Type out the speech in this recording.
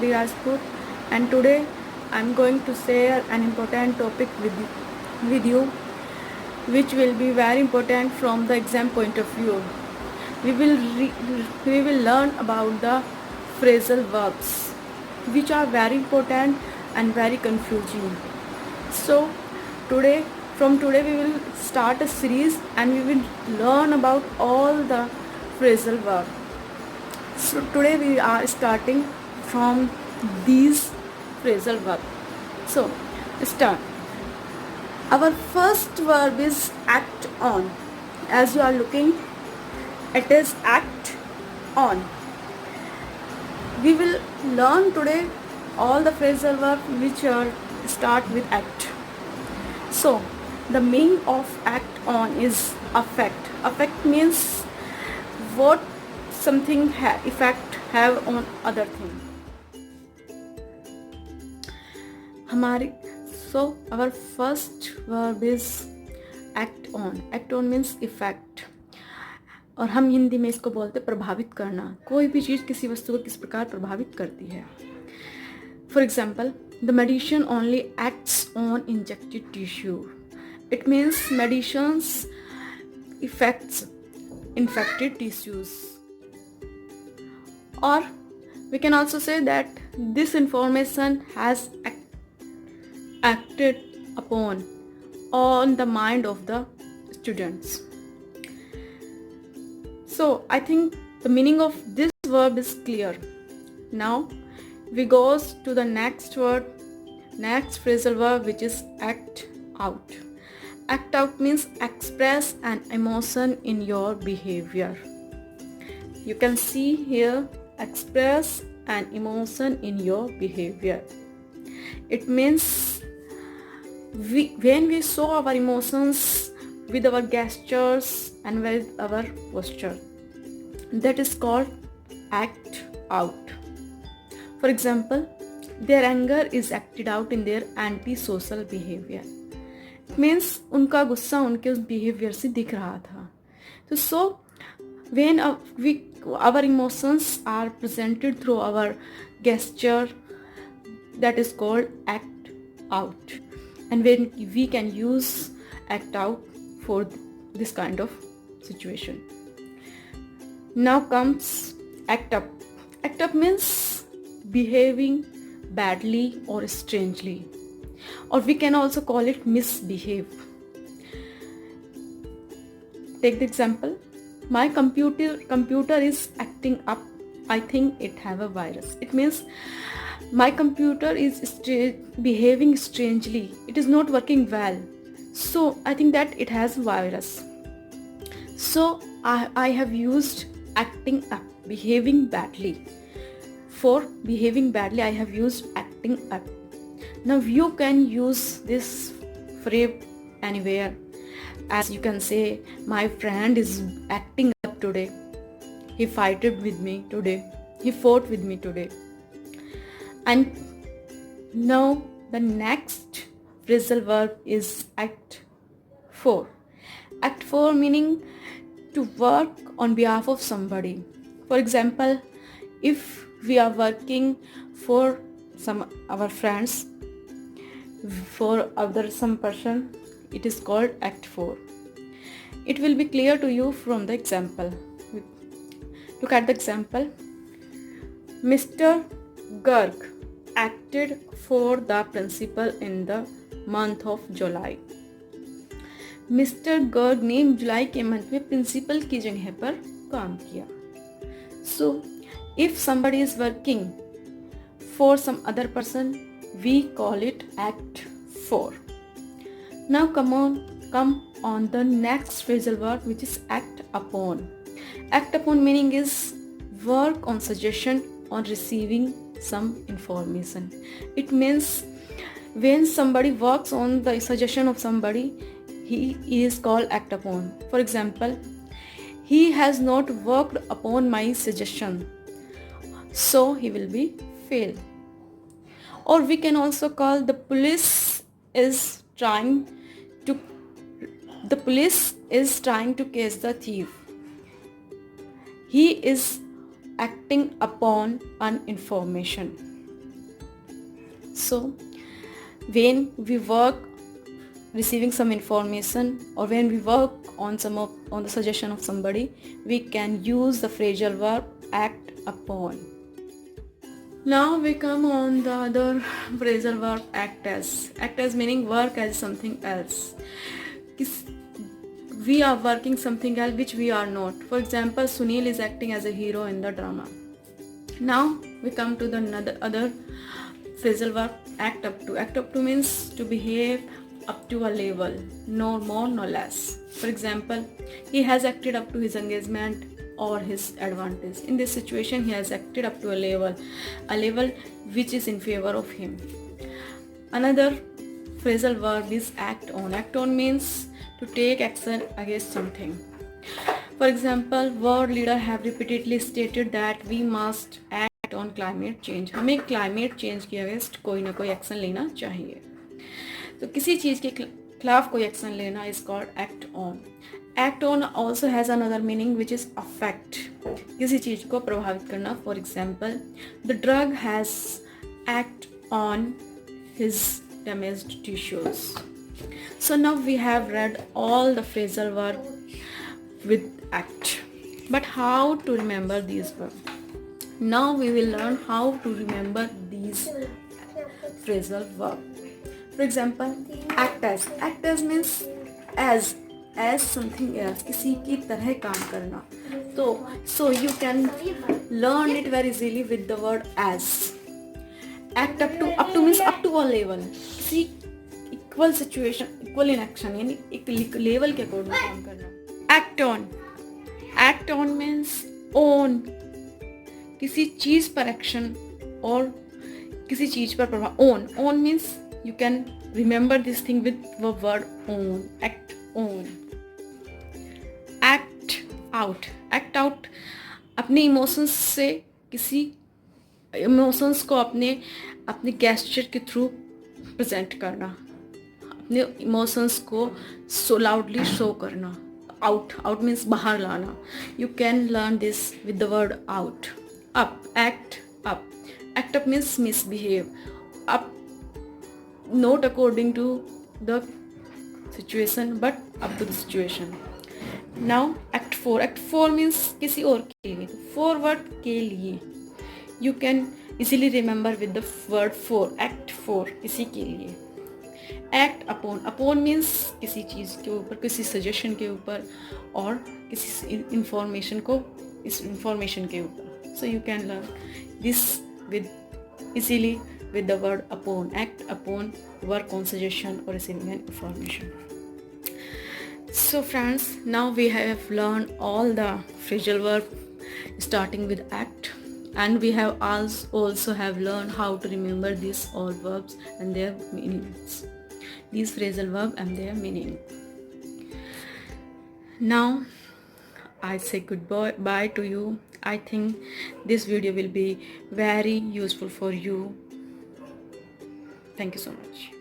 Gayatri Rajput, and today I'm going to share an important topic with you, which will be very important from the exam point of view. We will learn about the phrasal verbs, which are very important and very confusing. So today we will start a series and we will learn about all the phrasal verbs. So today we are starting from these phrasal verbs. So start. Our first verb is act on. As you are looking, it is act on. We will learn today all the phrasal verbs which are start with act. So the meaning of act on is affect. Affect means what something effect have on other thing. So our first verb is act on. Act on means effect. और हम हिंदी में इसको बोलते प्रभावित करना. कोई भी चीज़ किसी वस्तु को किस प्रकार प्रभावित करती है. For example, the medicine only acts on injected tissue. It means medicines affects infected tissues. Or we can also say that this information has acted upon on the mind of the students. So I think the meaning of this verb is clear. Now we goes to the next word, next phrasal verb, which is act out. Act out means express an emotion in your behavior. You can see here, express an emotion in your behavior. It means when we show our emotions with our gestures and with our posture, that is called act out. For example, their anger is acted out in their antisocial behavior. It means उनका गुस्सा उनके उस behavior से दिख रहा था. So when our emotions are presented through our gesture, that is called act out. And when we can use act out for this kind of situation. Now comes act up. Act up means behaving badly or strangely, or we can also call it misbehave. Take the example, my computer is acting up. I think it have a virus. It means my computer is behaving strangely. It is not working well. So I think that it has virus. So I have used acting up, behaving badly. For behaving badly, I have used acting up. Now you can use this phrase anywhere. As you can say, my friend is acting up today. He fought with me today. He fought with me today. And now the next phrasal verb is act for. Act for meaning to work on behalf of somebody. For example, if we are working for our friends, for some person, it is called act for. It will be clear to you from the example. Look at the example. Mr. Garg acted for the principal in the month of July. Mister Garg ने जुलाई के month में principal की जगह पर काम किया. So if somebody is working for some other person, we call it act for. Now come on the next phrasal verb, which is act upon. Act upon meaning is work on suggestion on receiving some information. It means when somebody works on the suggestion of somebody, he is called act upon. For example, he has not worked upon my suggestion, so he will be fail. Or we can also call the police is trying to catch the thief. He is acting upon an information. So when we work receiving some information, or when we work on the suggestion of somebody, we can use the phrasal verb act upon. Now we come on the other phrasal verb act as. Act as meaning work as something else. We are working something else which we are not. For example, Sunil is acting as a hero in the drama. Now we come to the other phrasal verb act up to. Act up to means to behave up to a level, no more no less. For example, he has acted up to his engagement or his advantage. In this situation, he has acted up to a level which is in favor of him. Another phrasal verb is act on. Act on means to take action against something. For example, world leaders have repeatedly stated that we must act on climate change. हमें climate change के against कोई ना कोई action लेना चाहिए. तो किसी चीज़ के खिलाफ कोई एक्शन लेना is called act on. Act on also has another meaning which is affect. किसी चीज़ को प्रभावित करना. For example, the drug has act on his damaged tissues. So now we have read all the phrasal verb with act. But how to remember these verbs? Now we will learn how to remember these phrasal verbs. For example, act as. Act as means as something else, किसी की तरह काम करना. So you can learn it very easily with the word as. Act up to. Up to means up to a level. किसी equal situation, equal in action, यानी एक level के according काम करना. Act on. Act on means own. किसी चीज पर action और किसी चीज पर प्रभाव. Own means you can remember this thing with the word own. Act on. Act out. Act out अपने इमोशंस से किसी इमोशंस को अपने गेस्चर के थ्रू प्रेजेंट करना, अपने इमोशंस को सो लाउडली शो करना. Out means बाहर लाना. You can learn this with the word out. Up. Act up. Act up means misbehave. Up not according to the situation but up to the situation. Now act for. Act for means किसी और के लिए. Forward के लिए. You can easily remember with the word for. Act for किसी के लिए. Act upon. Upon means किसी चीज़ के ऊपर, किसी सजेशन के ऊपर और किसी इंफॉर्मेशन के ऊपर. So you can learn this with easily with the word upon. Act upon, work on suggestion or receiving an information. So friends, now we have learned all the phrasal verb starting with act, and we have also have learned how to remember these all verbs and their meanings. These phrasal verb and their meaning. Now I say goodbye to you. I think this video will be very useful for you. Thank you so much.